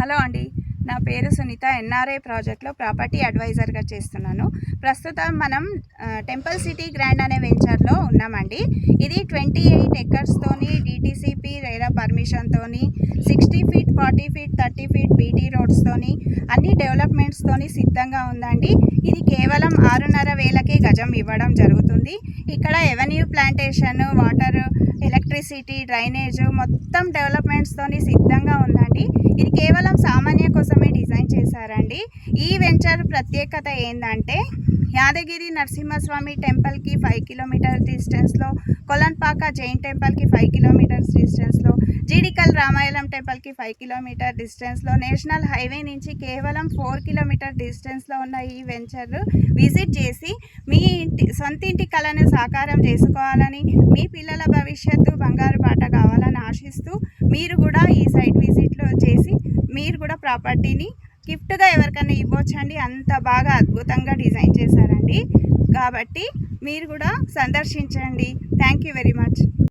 Hello అండి, నా పేరు సునీత. ఎన్ఆర్ఐ ప్రాజెక్ట్లో ప్రాపర్టీ అడ్వైజర్గా చేస్తున్నాను. ప్రస్తుతం మనం టెంపుల్ సిటీ గ్రాండ్ అనే వెంచర్లో ఉన్నామండి. ఇది 28 ఎకర్స్తోని డిటిసిపి రేరా పర్మిషన్తోని 60 ఫీట్ 40 ఫీట్ 30 ఫీట్ బీటీ రోడ్స్తోని అన్ని డెవలప్మెంట్స్తోని సిద్ధంగా ఉందండి. ఇది కేవలం 6,500కే గజం ఇవ్వడం జరుగుతుంది. ఇక్కడ avenue plantation, water, electricity, drainage మొత్తం డెవలప్మెంట్స్తోని సిద్ధంగా ఉందండి. ఇది కేవలం సామాన్య కోసమే డిజైన్ చేశారండి. ఈ వెంచర్ ప్రత్యేకత ఏంటంటే యాదగిరి నరసింహస్వామి టెంపుల్కి 5 కిలోమీటర్స్ డిస్టెన్స్లో, కొలన్పాక జైన్ టెంపుల్కి 5 కిలోమీటర్స్ డిస్టెన్స్లో, జీడికల్ రామాయణం టెంపుల్కి 5 కిలోమీటర్ డిస్టెన్స్లో, నేషనల్ హైవే నుంచి కేవలం 4 కిలోమీటర్ డిస్టెన్స్లో ఉన్న ఈ వెంచర్ విజిట్ చేసి మీ సొంత ఇంటి కళను సాకారం చేసుకోవాలని, మీ పిల్లల భవిష్యత్తు బంగారు బాట కావాలని ఆశిస్తూ మీరు కూడా ఈ సైట్ విజిట్లో చేసి మీరు కూడా ప్రాపర్టీని గిఫ్ట్గా ఎవరికైనా ఇవ్వచ్చండి. అంత బాగా అద్భుతంగా డిజైన్ చేశారండి. కాబట్టి మీరు కూడా సందర్శించండి. Thank you very much.